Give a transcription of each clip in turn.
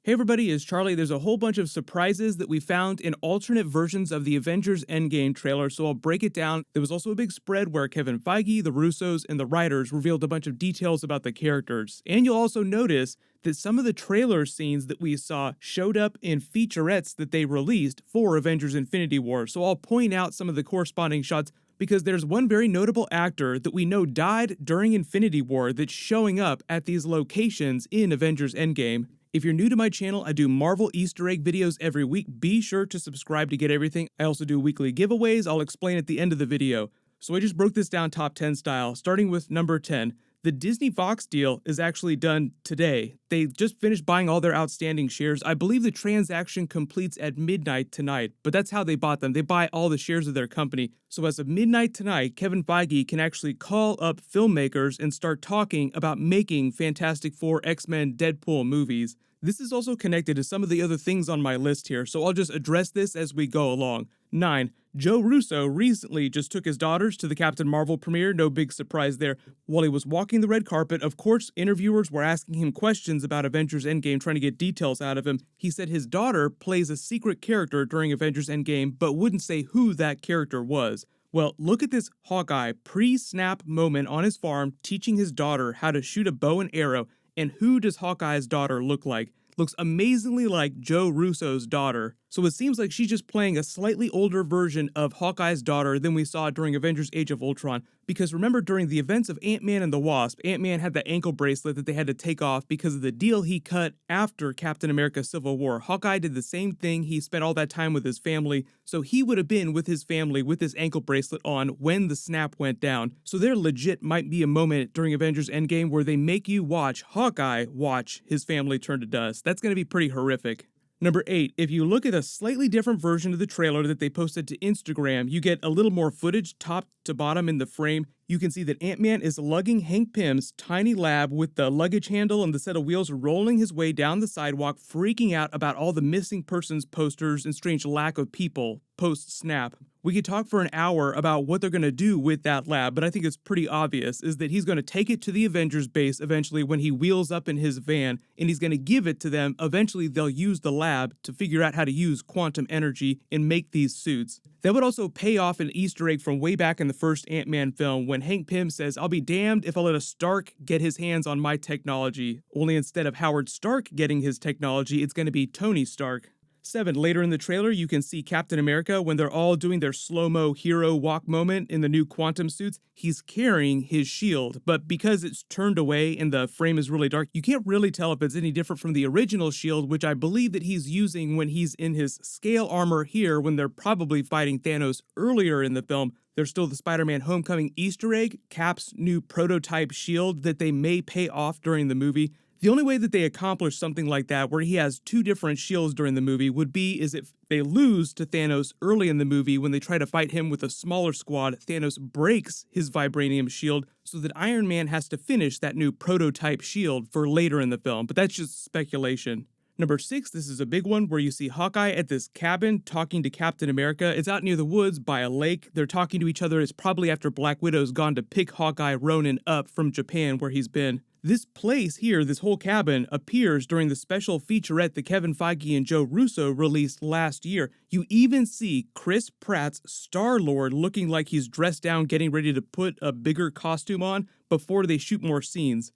Hey everybody, it's Charlie. There's a whole bunch of surprises that we found in alternate versions of the Avengers Endgame trailer, so I'll break it down. There was also a big spread where Kevin Feige, the Russos, and the writers revealed a bunch of details about the characters. And you'll also notice that some of the trailer scenes that we saw showed up in featurettes that they released for Avengers Infinity War, so I'll point out some of the corresponding shots because there's one very notable actor that we know died during Infinity War that's showing up at these locations in Avengers Endgame. If you're new to my channel, I do Marvel Easter egg videos every week. Be sure to subscribe to get everything. I also do weekly giveaways I'll explain at the end of the video. So I just broke this down top 10 style, starting with number 10. The Disney Fox deal is actually done today. They just finished buying all their outstanding shares. I believe the transaction completes at midnight tonight, but that's how they bought them. They buy all the shares of their company. So as of midnight tonight, Kevin Feige can actually call up filmmakers and start talking about making Fantastic Four, X-Men, Deadpool movies. This is also connected to some of the other things on my list here, so I'll just address this as we go along. 9. Joe Russo recently just took his daughters to the Captain Marvel premiere, no big surprise there. While he was walking the red carpet, of course, interviewers were asking him questions about Avengers Endgame, trying to get details out of him. He said his daughter plays a secret character during Avengers Endgame, but wouldn't say who that character was. Well, look at this Hawkeye pre-snap moment on his farm teaching his daughter how to shoot a bow and arrow, and who does Hawkeye's daughter look like? Looks amazingly like Joe Russo's daughter. So it seems like she's just playing a slightly older version of Hawkeye's daughter than we saw during Avengers Age of Ultron. Because remember, during the events of Ant-Man and the Wasp, Ant-Man had the ankle bracelet that they had to take off because of the deal he cut after Captain America Civil War. Hawkeye did the same thing. He spent all that time with his family, so he would have been with his family with his ankle bracelet on when the snap went down. So there legit might be a moment during Avengers Endgame where they make you watch Hawkeye watch his family turn to dust. That's going to be pretty horrific. Number 8, if you look at a slightly different version of the trailer that they posted to Instagram, you get a little more footage top to bottom in the frame. You can see that Ant-Man is lugging Hank Pym's tiny lab with the luggage handle and the set of wheels, rolling his way down the sidewalk, freaking out about all the missing persons posters and strange lack of people post-snap. We could talk for an hour about what they're going to do with that lab, but I think it's pretty obvious is that he's going to take it to the Avengers base eventually when he wheels up in his van, and he's going to give it to them. Eventually, they'll use the lab to figure out how to use quantum energy and make these suits. That would also pay off an Easter egg from way back in the first Ant-Man film when Hank Pym says, "I'll be damned if I let a Stark get his hands on my technology." Only instead of Howard Stark getting his technology, it's going to be Tony Stark. 7. Later in the trailer, you can see Captain America when they're all doing their slow-mo hero walk moment in the new quantum suits. He's carrying his shield, but because it's turned away and the frame is really dark, you can't really tell if it's any different from the original shield, which I believe that he's using when he's in his scale armor here when they're probably fighting Thanos earlier in the film. There's still the Spider-Man Homecoming Easter egg, Cap's new prototype shield that they may pay off during the movie. The only way that they accomplish something like that, where he has two different shields during the movie, would be is if they lose to Thanos early in the movie when they try to fight him with a smaller squad. Thanos breaks his vibranium shield so that Iron Man has to finish that new prototype shield for later in the film, but that's just speculation. Number 6, this is a big one where you see Hawkeye at this cabin talking to Captain America. It's out near the woods by a lake. They're talking to each other. It's probably after Black Widow's gone to pick Hawkeye Ronin up from Japan where he's been. This place here, this whole cabin, appears during the special featurette that Kevin Feige and Joe Russo released last year. You even see Chris Pratt's Star-Lord looking like he's dressed down, getting ready to put a bigger costume on before they shoot more scenes.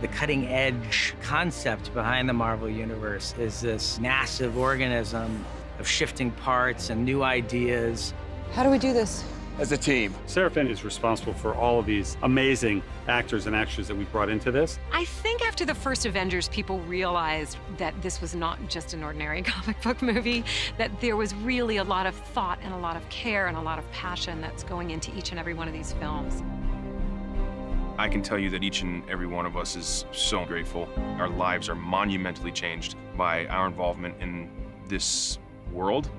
The cutting edge concept behind the Marvel Universe is this massive organism of shifting parts and new ideas. How do we do this? As a team. Seraphin is responsible for all of these amazing actors and actresses that we brought into this. I think after the first Avengers, people realized that this was not just an ordinary comic book movie, that there was really a lot of thought and a lot of care and a lot of passion that's going into each and every one of these films. I can tell you that each and every one of us is so grateful. Our lives are monumentally changed by our involvement in this world.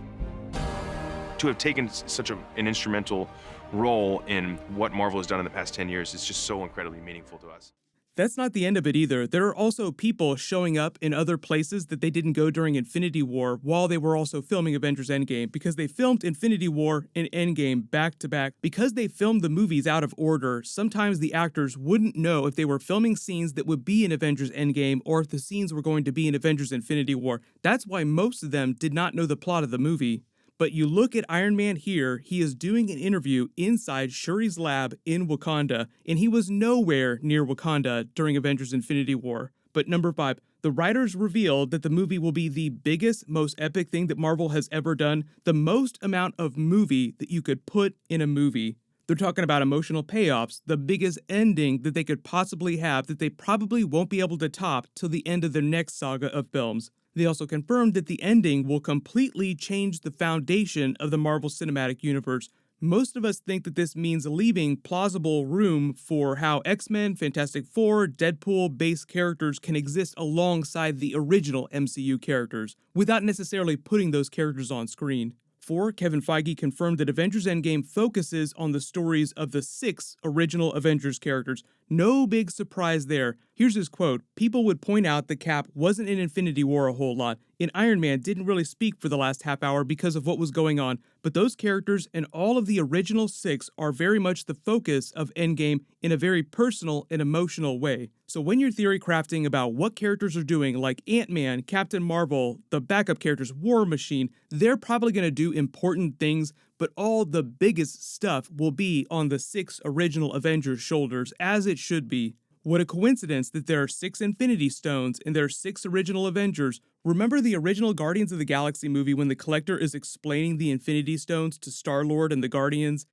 To have taken such an instrumental role in what Marvel has done in the past 10 years is just so incredibly meaningful to us. That's not the end of it either. There are also people showing up in other places that they didn't go during Infinity War while they were also filming Avengers Endgame, because they filmed Infinity War and Endgame back to back. Because they filmed the movies out of order, sometimes the actors wouldn't know if they were filming scenes that would be in Avengers Endgame or if the scenes were going to be in Avengers Infinity War. That's why most of them did not know the plot of the movie. But you look at Iron Man here, he is doing an interview inside Shuri's lab in Wakanda, and he was nowhere near Wakanda during Avengers Infinity War. But number 5, the writers revealed that the movie will be the biggest, most epic thing that Marvel has ever done, the most amount of movie that you could put in a movie. They're talking about emotional payoffs, the biggest ending that they could possibly have that they probably won't be able to top till the end of their next saga of films. They also confirmed that the ending will completely change the foundation of the Marvel Cinematic Universe. Most of us think that this means leaving plausible room for how X-Men, Fantastic Four, Deadpool-based characters can exist alongside the original MCU characters, without necessarily putting those characters on screen. 4, Kevin Feige confirmed that Avengers Endgame focuses on the stories of the 6 original Avengers characters. No big surprise there. Here's his quote: "People would point out that Cap wasn't in Infinity War a whole lot, and Iron Man didn't really speak for the last half hour because of what was going on, but those characters and all of the original 6 are very much the focus of Endgame in a very personal and emotional way." So when you're theory crafting about what characters are doing, like Ant-Man, Captain Marvel, the backup characters, War Machine, they're probably going to do important things, but all the biggest stuff will be on the 6 original Avengers' shoulders, as it should be. What a coincidence that there are 6 Infinity Stones and there are 6 original Avengers. Remember the original Guardians of the Galaxy movie when the Collector is explaining the Infinity Stones to Star-Lord and the Guardians?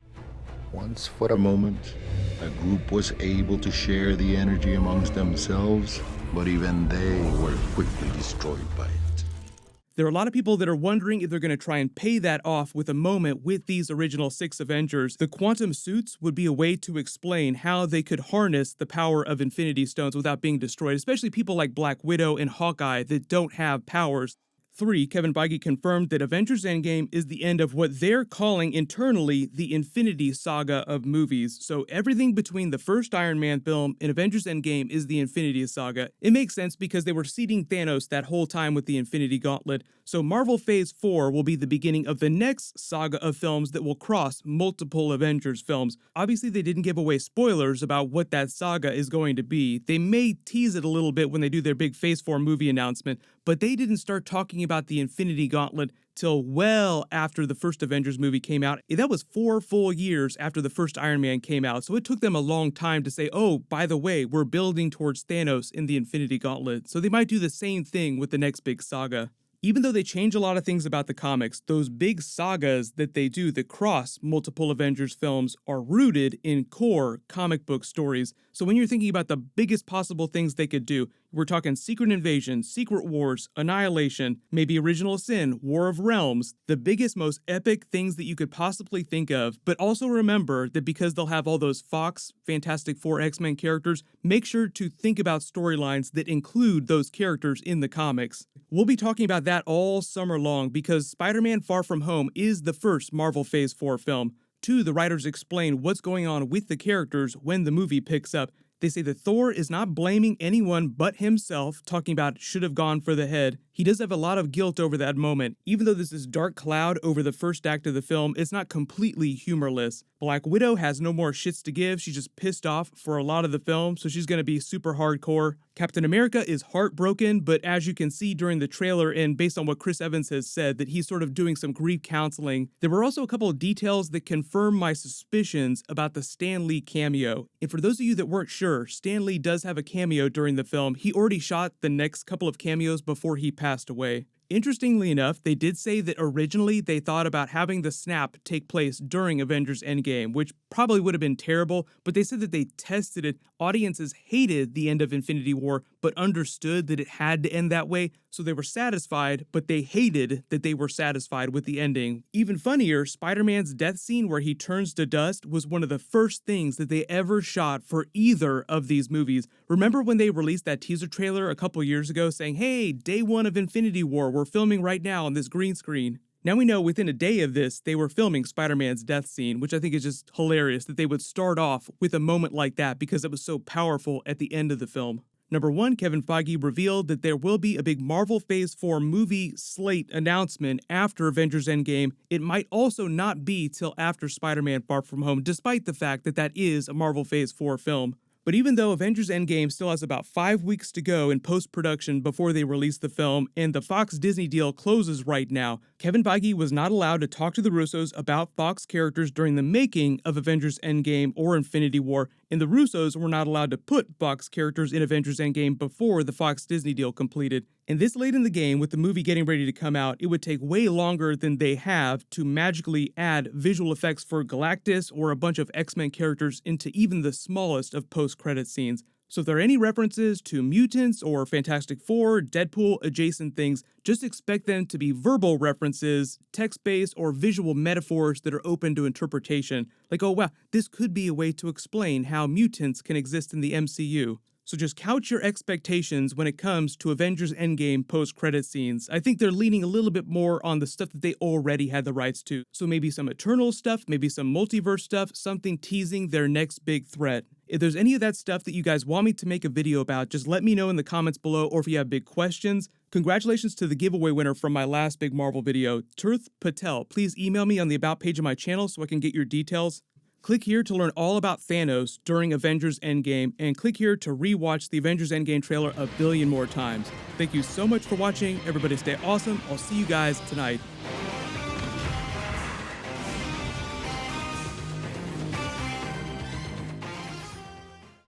Once for a moment, a group was able to share the energy amongst themselves, but even they were quickly destroyed by it. There are a lot of people that are wondering if they're going to try and pay that off with a moment with these original 6 Avengers. The quantum suits would be a way to explain how they could harness the power of Infinity Stones without being destroyed, especially people like Black Widow and Hawkeye that don't have powers. 3, Kevin Feige confirmed that Avengers Endgame is the end of what they're calling internally the Infinity Saga of movies. So everything between the first Iron Man film and Avengers Endgame is the Infinity Saga. It makes sense because they were seeding Thanos that whole time with the Infinity Gauntlet. So Marvel Phase 4 will be the beginning of the next saga of films that will cross multiple Avengers films. Obviously, they didn't give away spoilers about what that saga is going to be. They may tease it a little bit when they do their big Phase 4 movie announcement, but they didn't start talking about the Infinity Gauntlet till well after the first Avengers movie came out. That was 4 full years after the first Iron Man came out, so it took them a long time to say, oh, by the way, we're building towards Thanos in the Infinity Gauntlet, so they might do the same thing with the next big saga. Even though they change a lot of things about the comics, those big sagas that they do that cross multiple Avengers films are rooted in core comic book stories. So when you're thinking about the biggest possible things they could do, we're talking Secret Invasion, Secret Wars, Annihilation, maybe Original Sin, War of Realms, the biggest, most epic things that you could possibly think of. But also remember that because they'll have all those Fox, Fantastic Four, X-Men characters, make sure to think about storylines that include those characters in the comics. We'll be talking about that all summer long because Spider-Man Far From Home is the first Marvel Phase 4 film. 2, the writers explain what's going on with the characters when the movie picks up. They say that Thor is not blaming anyone but himself, talking about should have gone for the head. He does have a lot of guilt over that moment. Even though there's this dark cloud over the first act of the film, it's not completely humorless. Black Widow has no more shits to give. She's just pissed off for a lot of the film, so she's going to be super hardcore. Captain America is heartbroken, but as you can see during the trailer and based on what Chris Evans has said, that he's sort of doing some grief counseling. There were also a couple of details that confirm my suspicions about the Stan Lee cameo. And for those of you that weren't sure, Stan Lee does have a cameo during the film. He already shot the next couple of cameos before he passed away. Interestingly enough, they did say that originally they thought about having the snap take place during Avengers Endgame, which probably would have been terrible, but they said that they tested it. Audiences hated the end of Infinity War, but understood that it had to end that way, so they were satisfied, but they hated that they were satisfied with the ending. Even funnier, Spider-Man's death scene where he turns to dust was one of the first things that they ever shot for either of these movies. Remember when they released that teaser trailer a couple years ago saying, hey, day 1 of Infinity War, we're filming right now on this green screen? Now we know within a day of this, they were filming Spider-Man's death scene, which I think is just hilarious that they would start off with a moment like that because it was so powerful at the end of the film. Number one, Kevin Feige revealed that there will be a big Marvel Phase 4 movie slate announcement after Avengers Endgame. It might also not be till after Spider-Man Far From Home, despite the fact that that is a Marvel Phase 4 film. But even though Avengers Endgame still has about 5 weeks to go in post-production before they release the film, and the Fox-Disney deal closes right now, Kevin Feige was not allowed to talk to the Russos about Fox characters during the making of Avengers Endgame or Infinity War, and the Russos were not allowed to put Fox characters in Avengers Endgame before the Fox-Disney deal completed. And this late in the game, with the movie getting ready to come out, it would take way longer than they have to magically add visual effects for Galactus or a bunch of X-Men characters into even the smallest of post-credit scenes. So if there are any references to mutants or Fantastic Four, Deadpool, adjacent things, just expect them to be verbal references, text-based, or visual metaphors that are open to interpretation. Like, oh wow, this could be a way to explain how mutants can exist in the MCU. So just couch your expectations when it comes to Avengers Endgame post-credit scenes. I think they're leaning a little bit more on the stuff that they already had the rights to. So maybe some Eternal stuff, maybe some multiverse stuff, something teasing their next big threat. If there's any of that stuff that you guys want me to make a video about, just let me know in the comments below, or if you have big questions. Congratulations to the giveaway winner from my last big Marvel video, Tirth Patel. Please email me on the About page of my channel so I can get your details. Click here to learn all about Thanos during Avengers Endgame, and click here to rewatch the Avengers Endgame trailer a billion more times. Thank you so much for watching. Everybody stay awesome. I'll see you guys tonight.